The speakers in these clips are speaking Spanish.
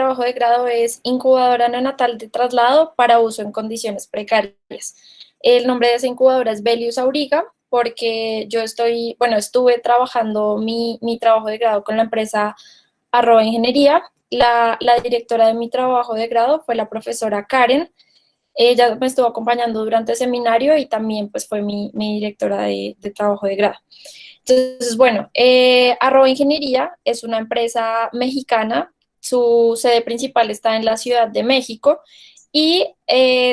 trabajo de grado es incubadora neonatal de traslado para uso en condiciones precarias. El nombre de esa incubadora es Belius Auriga, porque estuve trabajando mi trabajo de grado con la empresa Arroba Ingeniería. La directora de mi trabajo de grado fue la profesora Karen. Ella me estuvo acompañando durante el seminario y también pues fue mi directora de trabajo de grado. Entonces, bueno, Arroba Ingeniería es una empresa mexicana, su sede principal está en la Ciudad de México y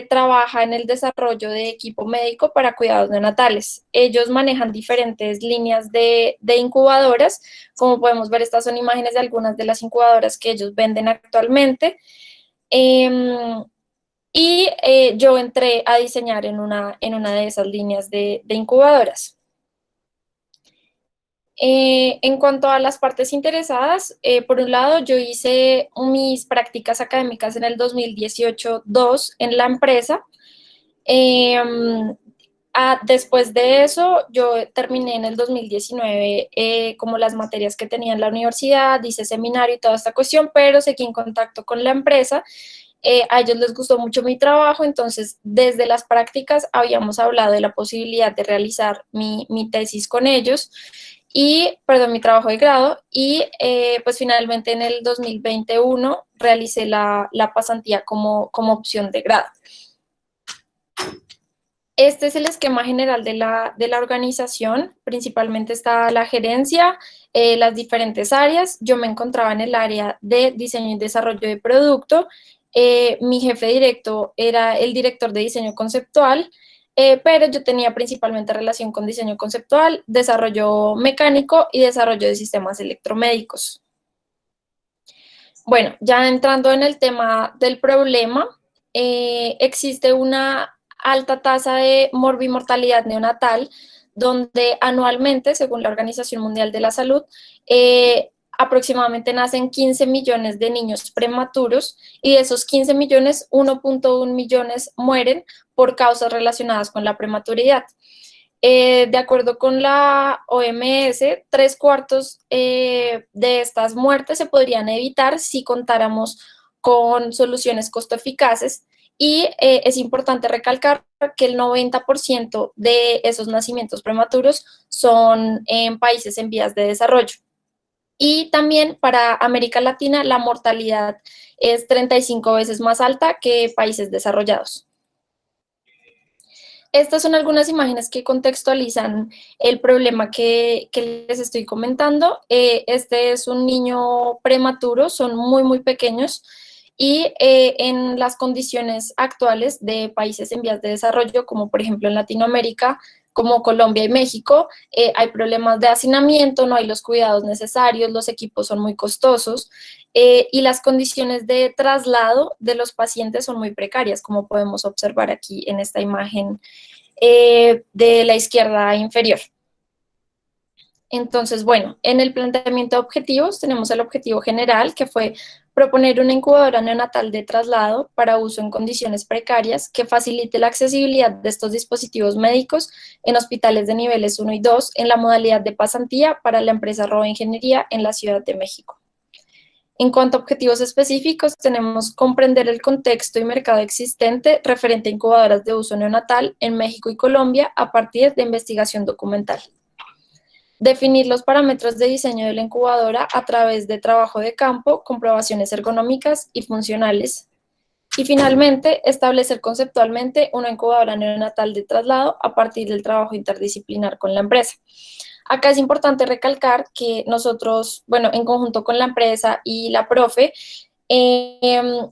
trabaja en el desarrollo de equipo médico para cuidados neonatales. Ellos manejan diferentes líneas de incubadoras, como podemos ver, estas son imágenes de algunas de las incubadoras que ellos venden actualmente. Yo entré a diseñar en una de esas líneas de incubadoras. En cuanto a las partes interesadas, por un lado, yo hice mis prácticas académicas en el 2018-2 en la empresa. Eh, Después de eso, yo terminé en el 2019 como las materias que tenía en la universidad, hice seminario y toda esta cuestión, pero seguí en contacto con la empresa. A ellos les gustó mucho mi trabajo, entonces desde las prácticas habíamos hablado de la posibilidad de realizar mi tesis con ellos mi trabajo de grado pues finalmente en el 2021 realicé la pasantía como opción de grado. Este es el esquema general de la organización. Principalmente está la gerencia, las diferentes áreas. Yo me encontraba en el área de diseño y desarrollo de producto. Mi jefe directo era el director de diseño conceptual, pero yo tenía principalmente relación con diseño conceptual, desarrollo mecánico y desarrollo de sistemas electromédicos. Bueno, ya entrando en el tema del problema, existe una alta tasa de morbimortalidad neonatal, donde anualmente, según la Organización Mundial de la Salud, aproximadamente nacen 15 millones de niños prematuros y de esos 15 millones, 1.1 millones mueren por causas relacionadas con la prematuridad. De acuerdo con la OMS, 3/4 de estas muertes se podrían evitar si contáramos con soluciones costo eficaces y es importante recalcar que el 90% de esos nacimientos prematuros son en países en vías de desarrollo. Y también para América Latina la mortalidad es 35 veces más alta que países desarrollados. Estas son algunas imágenes que contextualizan el problema que les estoy comentando. Este es un niño prematuro, son muy pequeños y en las condiciones actuales de países en vías de desarrollo, como por ejemplo en Latinoamérica, como Colombia y México, hay problemas de hacinamiento, no hay los cuidados necesarios, los equipos son muy costosos y las condiciones de traslado de los pacientes son muy precarias, como podemos observar aquí en esta imagen de la izquierda inferior. Entonces, bueno, en el planteamiento de objetivos tenemos el objetivo general, que fue proponer una incubadora neonatal de traslado para uso en condiciones precarias que facilite la accesibilidad de estos dispositivos médicos en hospitales de niveles 1 y 2 en la modalidad de pasantía para la empresa Arroba Ingeniería en la Ciudad de México. En cuanto a objetivos específicos, tenemos comprender el contexto y mercado existente referente a incubadoras de uso neonatal en México y Colombia a partir de investigación documental. Definir los parámetros de diseño de la incubadora a través de trabajo de campo, comprobaciones ergonómicas y funcionales. Y finalmente, establecer conceptualmente una incubadora neonatal de traslado a partir del trabajo interdisciplinar con la empresa. Acá es importante recalcar que nosotros, bueno, en conjunto con la empresa y la profe,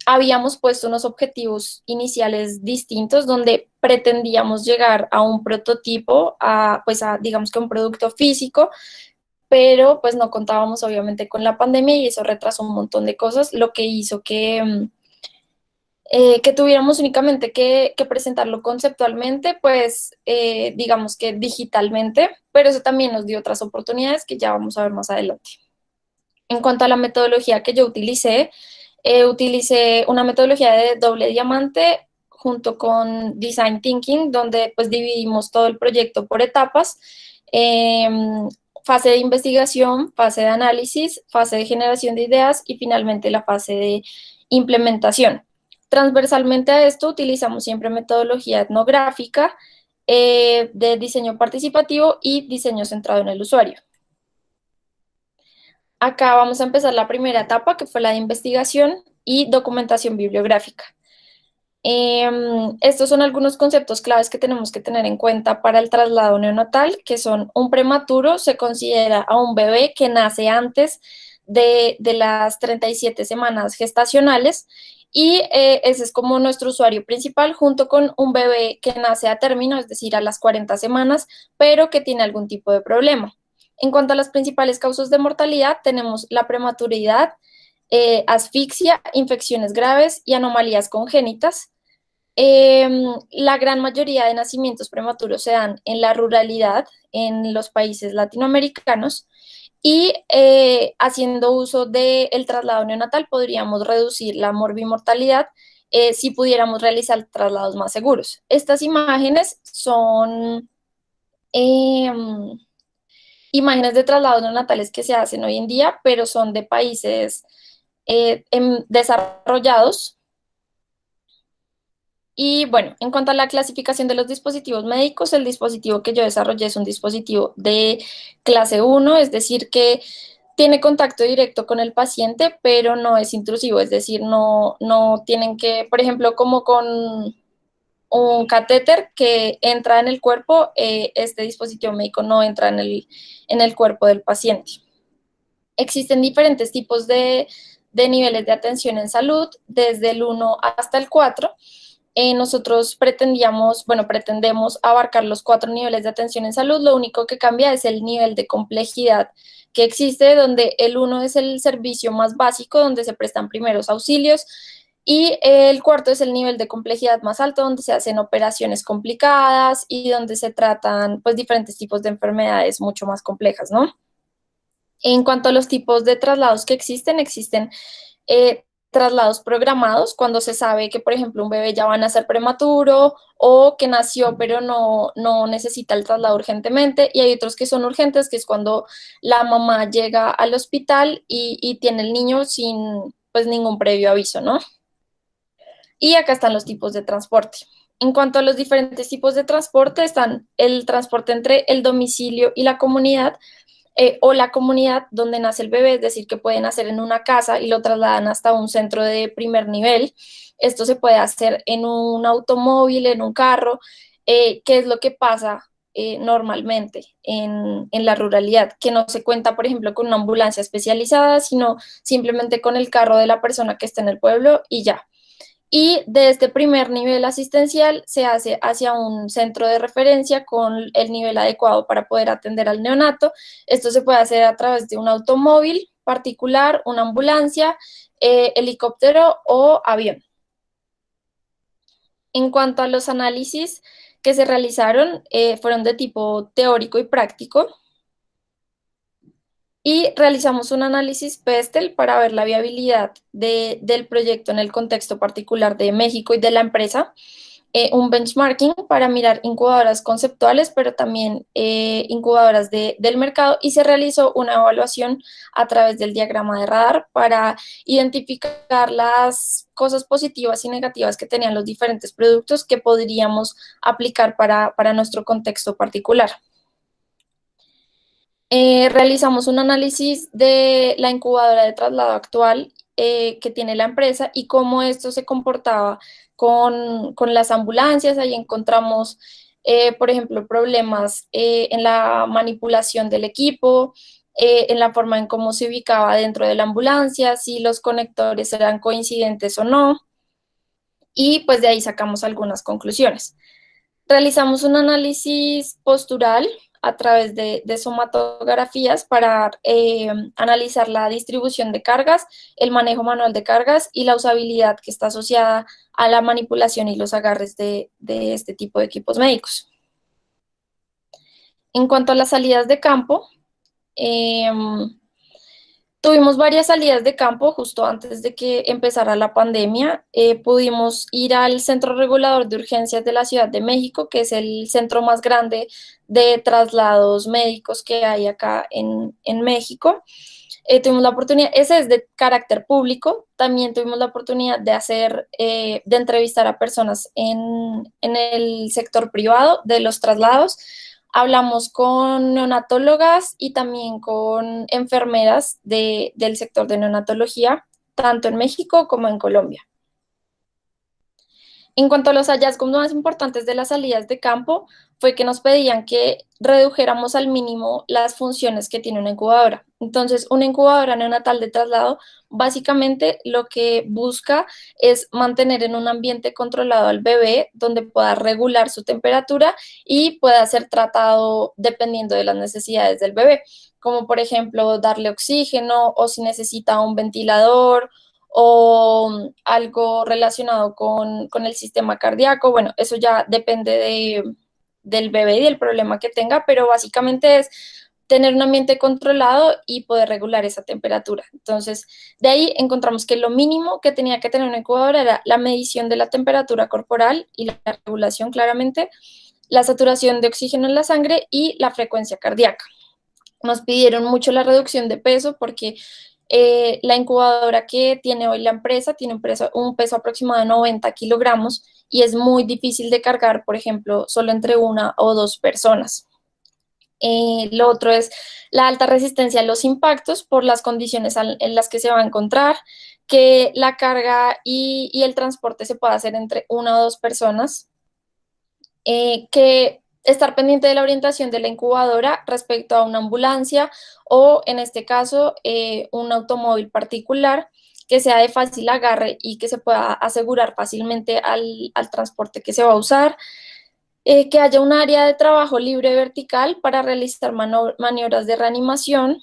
habíamos puesto unos objetivos iniciales distintos donde pretendíamos llegar a un prototipo, digamos que un producto físico, pero pues no contábamos obviamente con la pandemia y eso retrasó un montón de cosas, lo que hizo que tuviéramos únicamente que presentarlo conceptualmente, pues digamos que digitalmente, pero eso también nos dio otras oportunidades que ya vamos a ver más adelante. En cuanto a la metodología que yo utilicé una metodología de doble diamante junto con Design Thinking, donde pues dividimos todo el proyecto por etapas. fase de investigación, fase de análisis, fase de generación de ideas y finalmente la fase de implementación. Transversalmente a esto utilizamos siempre metodología etnográfica, de diseño participativo y diseño centrado en el usuario. Acá vamos a empezar la primera etapa, que fue la de investigación y documentación bibliográfica. Estos son algunos conceptos claves que tenemos que tener en cuenta para el traslado neonatal, que son: un prematuro se considera a un bebé que nace antes de las 37 semanas gestacionales, y ese es como nuestro usuario principal, junto con un bebé que nace a término, es decir, a las 40 semanas, pero que tiene algún tipo de problema. En cuanto a las principales causas de mortalidad, tenemos la prematuridad, asfixia, infecciones graves y anomalías congénitas. La gran mayoría de nacimientos prematuros se dan en la ruralidad, en los países latinoamericanos, y haciendo uso del traslado neonatal podríamos reducir la morbimortalidad, si pudiéramos realizar traslados más seguros. Estas imágenes son imágenes de traslados neonatales que se hacen hoy en día, pero son de países desarrollados. Y bueno, en cuanto a la clasificación de los dispositivos médicos, el dispositivo que yo desarrollé es un dispositivo de clase 1, es decir, que tiene contacto directo con el paciente, pero no es intrusivo, es decir, no tienen que, por ejemplo, como con un catéter que entra en el cuerpo, este dispositivo médico no entra en el cuerpo del paciente. Existen diferentes tipos de niveles de atención en salud, desde el 1 hasta el 4. Nosotros pretendemos abarcar los 4 niveles de atención en salud. Lo único que cambia es el nivel de complejidad que existe, donde el 1 es el servicio más básico, donde se prestan primeros auxilios, y el 4 es el nivel de complejidad más alto, donde se hacen operaciones complicadas y donde se tratan pues diferentes tipos de enfermedades mucho más complejas, ¿no? En cuanto a los tipos de traslados que existen traslados programados, cuando se sabe que, por ejemplo, un bebé ya va a nacer prematuro o que nació pero no necesita el traslado urgentemente, y hay otros que son urgentes, que es cuando la mamá llega al hospital y tiene el niño sin pues ningún previo aviso, ¿no? Y acá están los tipos de transporte. En cuanto a los diferentes tipos de transporte, están el transporte entre el domicilio y la comunidad, o la comunidad donde nace el bebé, es decir, que puede nacer en una casa y lo trasladan hasta un centro de primer nivel. Esto se puede hacer en un automóvil, en un carro, que es lo que pasa normalmente en la ruralidad, que no se cuenta, por ejemplo, con una ambulancia especializada, sino simplemente con el carro de la persona que está en el pueblo y ya. Y de este primer nivel asistencial se hace hacia un centro de referencia con el nivel adecuado para poder atender al neonato. Esto se puede hacer a través de un automóvil particular, una ambulancia, helicóptero o avión. En cuanto a los análisis que se realizaron, fueron de tipo teórico y práctico. Y realizamos un análisis PESTEL para ver la viabilidad del proyecto en el contexto particular de México y de la empresa, un benchmarking para mirar incubadoras conceptuales, pero también incubadoras del mercado, y se realizó una evaluación a través del diagrama de radar para identificar las cosas positivas y negativas que tenían los diferentes productos que podríamos aplicar para nuestro contexto particular. Realizamos un análisis de la incubadora de traslado actual que tiene la empresa y cómo esto se comportaba con las ambulancias. Ahí encontramos, por ejemplo, problemas en la manipulación del equipo, en la forma en cómo se ubicaba dentro de la ambulancia, si los conectores eran coincidentes o no, y pues de ahí sacamos algunas conclusiones. Realizamos un análisis postural a través de somatografías para analizar la distribución de cargas, el manejo manual de cargas y la usabilidad que está asociada a la manipulación y los agarres de este tipo de equipos médicos. En cuanto a las salidas de campo, Tuvimos varias salidas de campo justo antes de que empezara la pandemia. Pudimos ir al Centro Regulador de Urgencias de la Ciudad de México, que es el centro más grande de traslados médicos que hay acá en México. Tuvimos la oportunidad, ese es de carácter público, también tuvimos la oportunidad de hacer, de entrevistar a personas en el sector privado de los traslados. Hablamos con neonatólogas y también con enfermeras del sector de neonatología, tanto en México como en Colombia. En cuanto a los hallazgos más importantes de las salidas de campo, fue que nos pedían que redujéramos al mínimo las funciones que tiene una incubadora. Entonces, una incubadora neonatal de traslado básicamente lo que busca es mantener en un ambiente controlado al bebé donde pueda regular su temperatura y pueda ser tratado dependiendo de las necesidades del bebé, como por ejemplo darle oxígeno o si necesita un ventilador o algo relacionado con el sistema cardíaco. Bueno, eso ya depende del bebé y del problema que tenga, pero básicamente es tener un ambiente controlado y poder regular esa temperatura. Entonces, de ahí encontramos que lo mínimo que tenía que tener una incubadora era la medición de la temperatura corporal y la regulación claramente, la saturación de oxígeno en la sangre y la frecuencia cardíaca. Nos pidieron mucho la reducción de peso porque la incubadora que tiene hoy la empresa tiene un peso aproximado de 90 kilogramos y es muy difícil de cargar, por ejemplo, solo entre una o dos personas. Lo otro es la alta resistencia a los impactos por las condiciones en las que se va a encontrar, que la carga y el transporte se pueda hacer entre una o dos personas, que estar pendiente de la orientación de la incubadora respecto a una ambulancia o, en este caso, un automóvil particular que sea de fácil agarre y que se pueda asegurar fácilmente al transporte que se va a usar. Que haya un área de trabajo libre vertical para realizar maniobras de reanimación,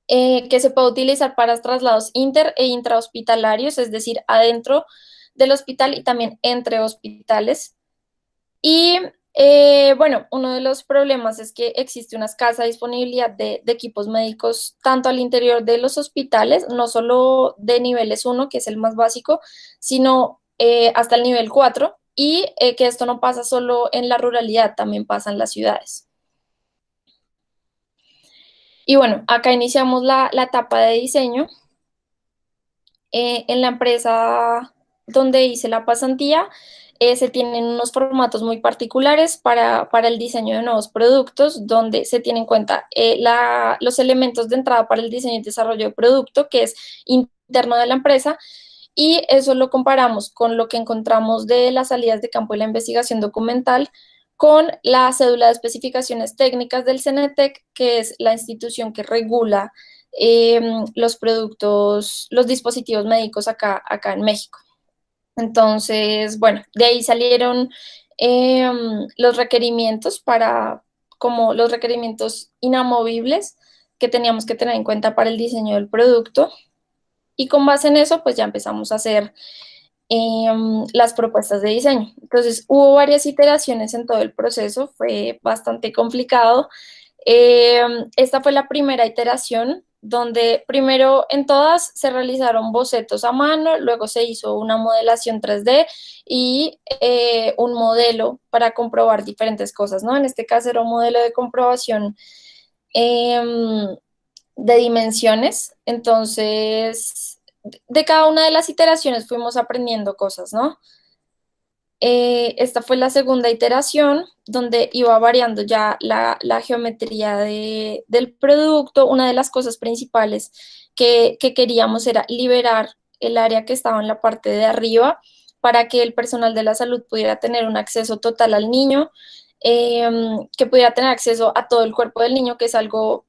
que se pueda utilizar para traslados inter e intrahospitalarios, es decir, adentro del hospital y también entre hospitales. Y bueno, uno de los problemas es que existe una escasa disponibilidad de equipos médicos tanto al interior de los hospitales, no solo de niveles 1, que es el más básico, sino hasta el nivel 4, y que esto no pasa solo en la ruralidad, también pasa en las ciudades. Y bueno, acá iniciamos la etapa de diseño. En la empresa donde hice la pasantía, se tienen unos formatos muy particulares para el diseño de nuevos productos, donde se tienen en cuenta los elementos de entrada para el diseño y desarrollo de producto, que es interno de la empresa, y eso lo comparamos con lo que encontramos de las salidas de campo de la investigación documental, con la cédula de especificaciones técnicas del CENETEC, que es la institución que regula los productos, los dispositivos médicos acá en México. Entonces, bueno, de ahí salieron eh, los requerimientos como los requerimientos inamovibles que teníamos que tener en cuenta para el diseño del producto. Y con base en eso, pues ya empezamos a hacer las propuestas de diseño. Entonces, hubo varias iteraciones en todo el proceso, fue bastante complicado. Esta fue la primera iteración donde primero en todas se realizaron bocetos a mano, luego se hizo una modelación 3D y un modelo para comprobar diferentes cosas, ¿no? En este caso era un modelo de comprobación de dimensiones, entonces de cada una de las iteraciones fuimos aprendiendo cosas, ¿no? Esta fue la segunda iteración donde iba variando ya la geometría del producto. Una de las cosas principales que queríamos era liberar el área que estaba en la parte de arriba para que el personal de la salud pudiera tener un acceso total al niño, que pudiera tener acceso a todo el cuerpo del niño, que es algo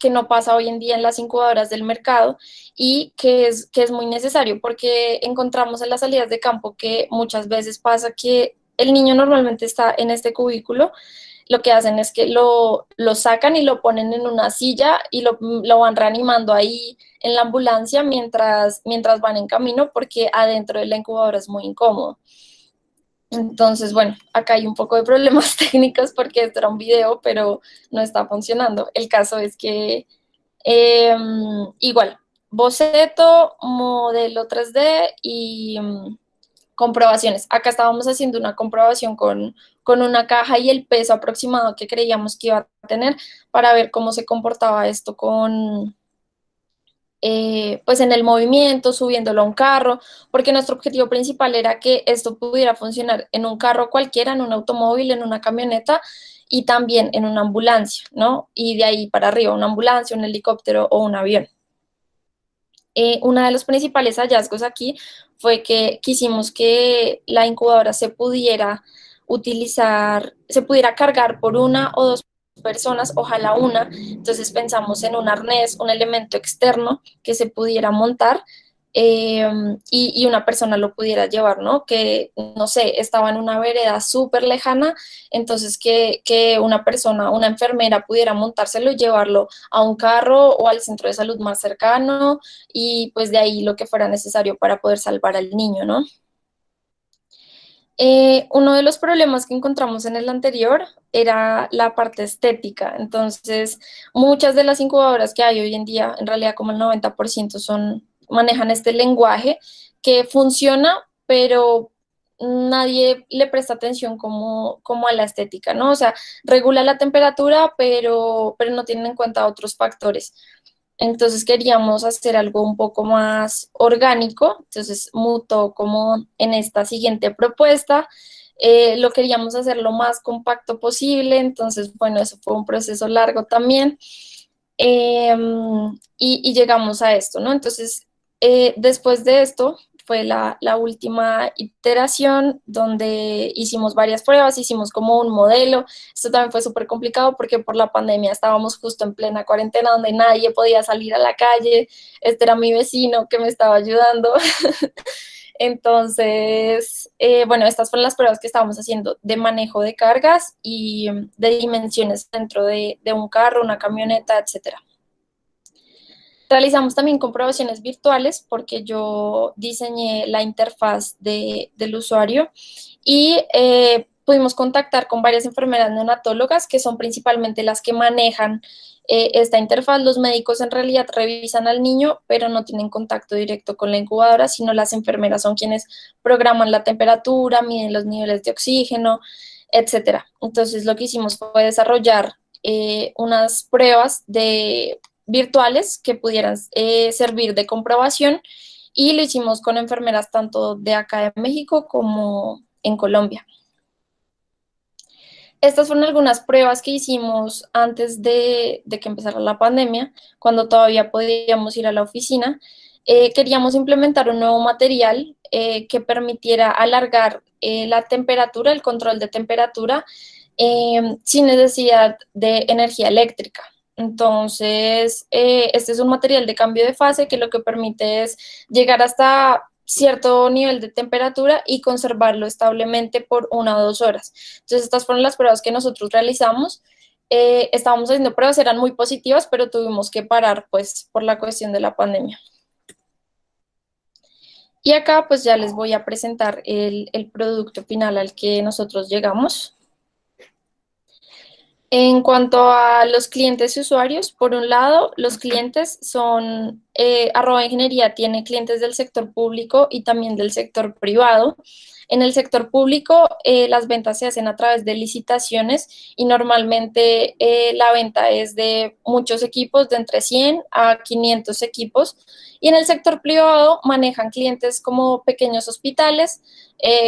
que no pasa hoy en día en las incubadoras del mercado y que es muy necesario porque encontramos en las salidas de campo que muchas veces pasa que el niño normalmente está en este cubículo, lo que hacen es que lo sacan y lo ponen en una silla y lo van reanimando ahí en la ambulancia mientras van en camino porque adentro de la incubadora es muy incómodo. Entonces, bueno, acá hay un poco de problemas técnicos porque esto era un video, pero no está funcionando. El caso es que Igual, boceto, modelo 3D y comprobaciones. Acá estábamos haciendo una comprobación con una caja y el peso aproximado que creíamos que iba a tener para ver cómo se comportaba esto con, pues en el movimiento, subiéndolo a un carro, porque nuestro objetivo principal era que esto pudiera funcionar en un carro cualquiera, en un automóvil, en una camioneta y también en una ambulancia, ¿no? Y de ahí para arriba, una ambulancia, un helicóptero o un avión. Uno de los principales hallazgos aquí fue que quisimos que la incubadora se pudiera utilizar, se pudiera cargar por una o dos personas, ojalá una. Entonces pensamos en un arnés, un elemento externo que se pudiera montar eh, y una persona lo pudiera llevar, ¿no? Que, no sé, estaba en una vereda súper lejana, entonces que una persona, una enfermera pudiera montárselo y llevarlo a un carro o al centro de salud más cercano y pues de ahí lo que fuera necesario para poder salvar al niño, ¿no? Uno de los problemas que encontramos en el anterior era la parte estética. Entonces, muchas de las incubadoras que hay hoy en día, en realidad como el 90% son, manejan este lenguaje que funciona, pero nadie le presta atención como a la estética, ¿no? O sea, regula la temperatura, pero no tienen en cuenta otros factores. Entonces queríamos hacer algo un poco más orgánico, entonces mutó como en esta siguiente propuesta. Lo queríamos hacer lo más compacto posible, entonces bueno, eso fue un proceso largo también. Eh, y llegamos a esto, ¿no? Entonces, después de esto fue la última iteración donde hicimos varias pruebas, hicimos como un modelo. Esto también fue súper complicado porque por la pandemia estábamos justo en plena cuarentena donde nadie podía salir a la calle. Este era mi vecino que me estaba ayudando. Entonces, bueno, estas fueron las pruebas que estábamos haciendo de manejo de cargas y de dimensiones dentro de un carro, una camioneta, etcétera. Realizamos también comprobaciones virtuales porque yo diseñé la interfaz del usuario y pudimos contactar con varias enfermeras neonatólogas que son principalmente las que manejan esta interfaz. Los médicos en realidad revisan al niño, pero no tienen contacto directo con la incubadora, sino las enfermeras son quienes programan la temperatura, miden los niveles de oxígeno, etcétera. Entonces lo que hicimos fue desarrollar unas pruebas virtuales que pudieran servir de comprobación y lo hicimos con enfermeras tanto de acá de México como en Colombia. Estas fueron algunas pruebas que hicimos antes de que empezara la pandemia, cuando todavía podíamos ir a la oficina. Queríamos implementar un nuevo material que permitiera alargar la temperatura, el control de temperatura, sin necesidad de energía eléctrica. Entonces, este es un material de cambio de fase que lo que permite es llegar hasta cierto nivel de temperatura y conservarlo establemente por 1 o 2 horas. Entonces, estas fueron las pruebas que nosotros realizamos. Estábamos haciendo pruebas, eran muy positivas, pero tuvimos que parar, pues, por la cuestión de la pandemia. Y acá, pues, ya les voy a presentar el producto final al que nosotros llegamos. En cuanto a los clientes y usuarios, por un lado, los clientes son, Ingeniería tiene clientes del sector público y también del sector privado. En el sector público, las ventas se hacen a través de licitaciones y normalmente la venta es de muchos equipos, de entre 100 a 500 equipos. Y en el sector privado manejan clientes como pequeños hospitales,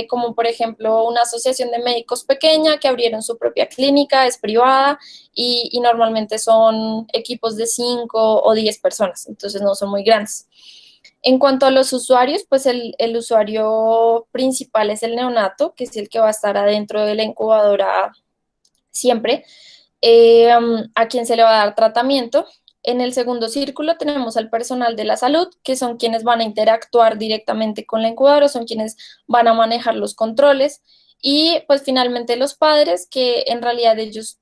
como por ejemplo una asociación de médicos pequeña que abrieron su propia clínica, es privada y normalmente son equipos de 5 o 10 personas, entonces no son muy grandes. En cuanto a los usuarios, pues el usuario principal es el neonato, que es el que va a estar adentro de la incubadora siempre, a quien se le va a dar tratamiento. En el segundo círculo tenemos al personal de la salud, que son quienes van a interactuar directamente con la incubadora, son quienes van a manejar los controles. Y pues finalmente los padres, que en realidad ellos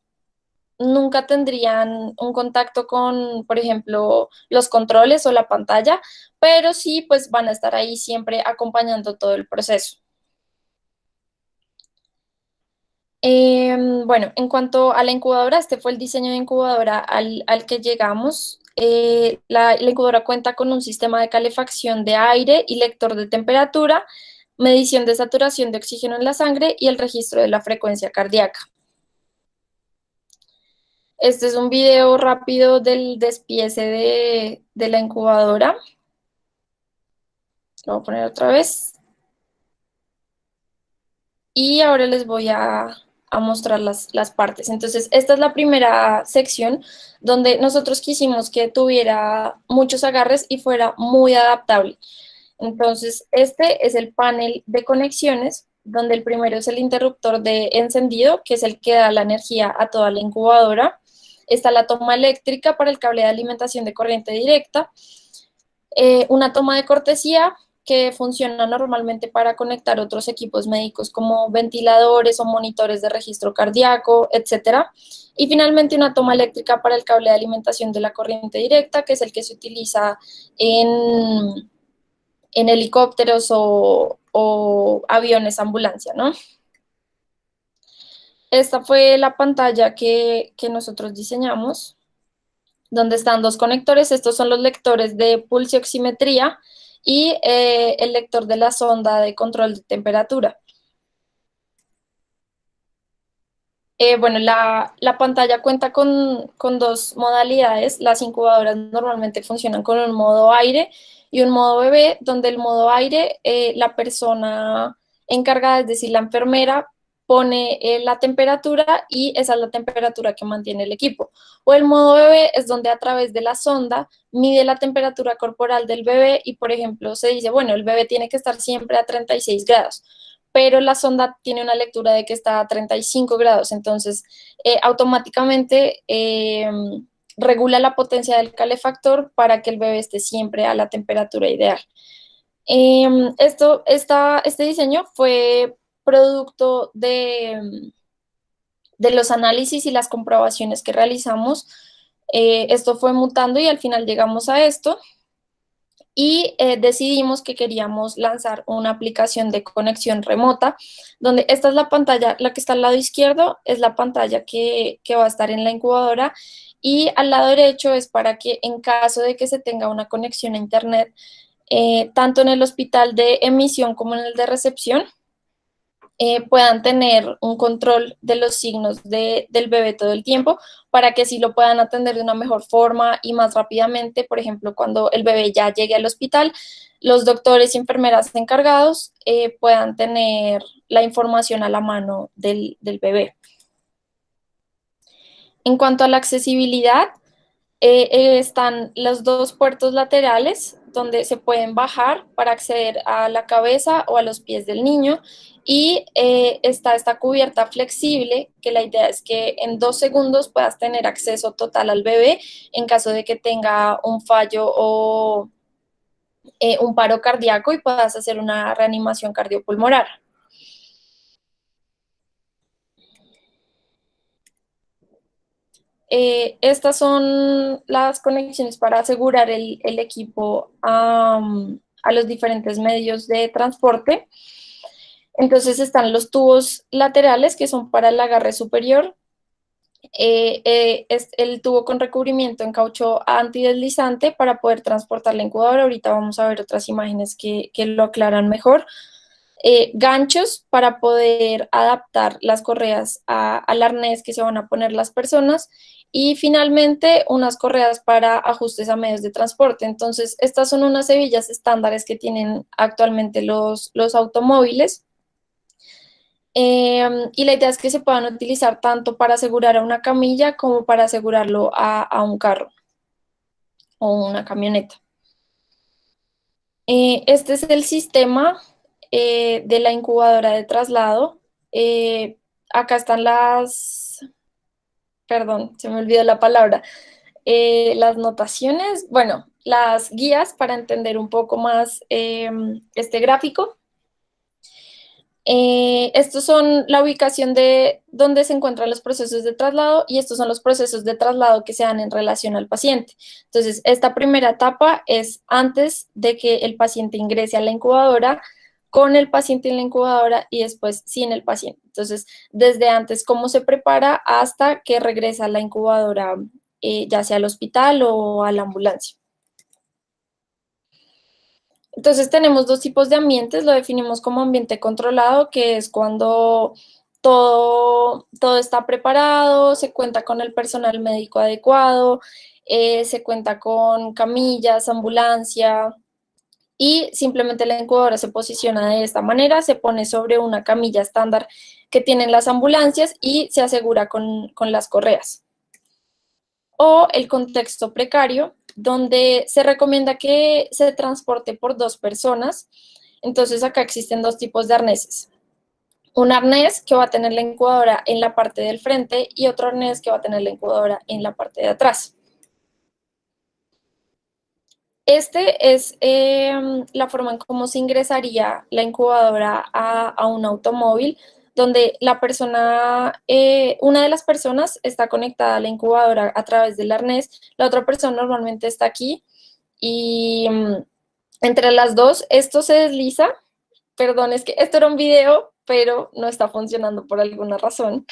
nunca tendrían un contacto con, por ejemplo, los controles o la pantalla, pero sí pues van a estar ahí siempre acompañando todo el proceso. Bueno, en cuanto a la incubadora, este fue el diseño de incubadora al que llegamos. La incubadora cuenta con un sistema de calefacción de aire y lector de temperatura, medición de saturación de oxígeno en la sangre y el registro de la frecuencia cardíaca. Este es un video rápido del despiece de la incubadora. Lo voy a poner otra vez. Y ahora les voy a mostrar las partes. Entonces, esta es la primera sección donde nosotros quisimos que tuviera muchos agarres y fuera muy adaptable. Entonces, este es el panel de conexiones, donde el primero es el interruptor de encendido, que es el que da la energía a toda la incubadora. Está la toma eléctrica para el cable de alimentación de corriente directa, una toma de cortesía que funciona normalmente para conectar otros equipos médicos como ventiladores o monitores de registro cardíaco, etcétera. Y finalmente una toma eléctrica para el cable de alimentación de la corriente directa, que es el que se utiliza en helicópteros o aviones ambulancia, ¿no? Esta fue la pantalla que nosotros diseñamos, donde están dos conectores. Estos son los lectores de pulsioximetría y el lector de la sonda de control de temperatura. Bueno, la pantalla cuenta con dos modalidades. Las incubadoras normalmente funcionan con un modo aire y un modo bebé, donde el modo aire, la persona encargada, es decir, la enfermera, pone la temperatura y esa es la temperatura que mantiene el equipo. O el modo bebé es donde a través de la sonda mide la temperatura corporal del bebé y, por ejemplo, se dice, bueno, el bebé tiene que estar siempre a 36 grados, pero la sonda tiene una lectura de que está a 35 grados, entonces automáticamente regula la potencia del calefactor para que el bebé esté siempre a la temperatura ideal. Este diseño fue producto de los análisis y las comprobaciones que realizamos. Esto fue mutando y al final llegamos a esto y decidimos que queríamos lanzar una aplicación de conexión remota, donde esta es la pantalla, la que está al lado izquierdo es la pantalla que va a estar en la incubadora y al lado derecho es para que en caso de que se tenga una conexión a internet, tanto en el hospital de emisión como en el de recepción, puedan tener un control de los signos del bebé todo el tiempo para que sí lo puedan atender de una mejor forma y más rápidamente. Por ejemplo, cuando el bebé ya llegue al hospital, los doctores y enfermeras encargados puedan tener la información a la mano del bebé. En cuanto a la accesibilidad, están los dos puertos laterales donde se pueden bajar para acceder a la cabeza o a los pies del niño y está esta cubierta flexible que la idea es que en 2 segundos puedas tener acceso total al bebé en caso de que tenga un fallo o un paro cardíaco y puedas hacer una reanimación cardiopulmonar. Estas son las conexiones para asegurar el equipo a los diferentes medios de transporte. Entonces están los tubos laterales que son para el agarre superior. Es el tubo con recubrimiento en caucho antideslizante para poder transportar la incubadora. Ahorita vamos a ver otras imágenes que lo aclaran mejor. Ganchos para poder adaptar las correas al arnés que se van a poner las personas y finalmente unas correas para ajustes a medios de transporte. Entonces, estas son unas hebillas estándares que tienen actualmente los automóviles. Y la idea es que se puedan utilizar tanto para asegurar a una camilla como para asegurarlo a un carro o una camioneta. Este es el sistema de la incubadora de traslado. Acá están perdón, se me olvidó la palabra, las notaciones, bueno, las guías para entender un poco más este gráfico. Estos son la ubicación de donde se encuentran los procesos de traslado y estos son los procesos de traslado que se dan en relación al paciente. Entonces, esta primera etapa es antes de que el paciente ingrese a la incubadora, con el paciente en la incubadora y después sin el paciente. Entonces, desde antes, cómo se prepara hasta que regresa a la incubadora ya sea al hospital o a la ambulancia. Entonces tenemos dos tipos de ambientes, lo definimos como ambiente controlado, que es cuando todo está preparado, se cuenta con el personal médico adecuado, se cuenta con camillas, ambulancia, y simplemente la incubadora se posiciona de esta manera, se pone sobre una camilla estándar que tienen las ambulancias y se asegura con las correas. O el contexto precario, donde se recomienda que se transporte por 2 personas. Entonces acá existen 2 tipos de arneses. Un arnés que va a tener la incubadora en la parte del frente y otro arnés que va a tener la incubadora en la parte de atrás. Este es la forma en cómo se ingresaría la incubadora a un automóvil, donde la persona, una de las personas está conectada a la incubadora a través del arnés, la otra persona normalmente está aquí y entre las dos esto se desliza. Perdón, es que esto era un video, pero no está funcionando por alguna razón.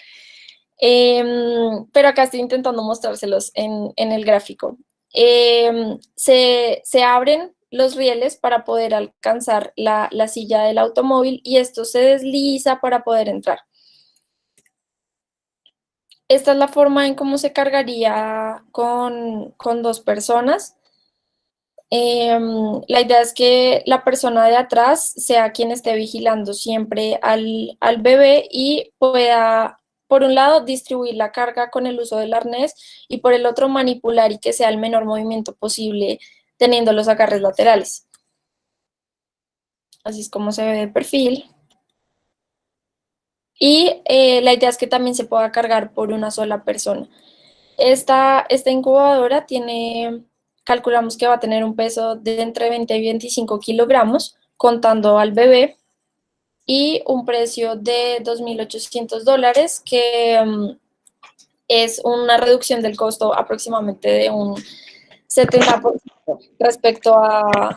Pero acá estoy intentando mostrárselos en el gráfico. Se abren los rieles para poder alcanzar la silla del automóvil y esto se desliza para poder entrar. Esta es la forma en cómo se cargaría con 2 personas. La idea es que la persona de atrás sea quien esté vigilando siempre al bebé y pueda, por un lado, distribuir la carga con el uso del arnés y por el otro, manipular y que sea el menor movimiento posible teniendo los agarres laterales. Así es como se ve de perfil. Y la idea es que también se pueda cargar por una sola persona. Esta incubadora calculamos que va a tener un peso de entre 20 y 25 kilogramos, contando al bebé, y un precio de $2.800, que es una reducción del costo aproximadamente de un 70% respecto al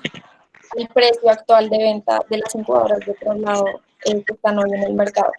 precio actual de venta de las incubadoras de traslado que están hoy en el mercado.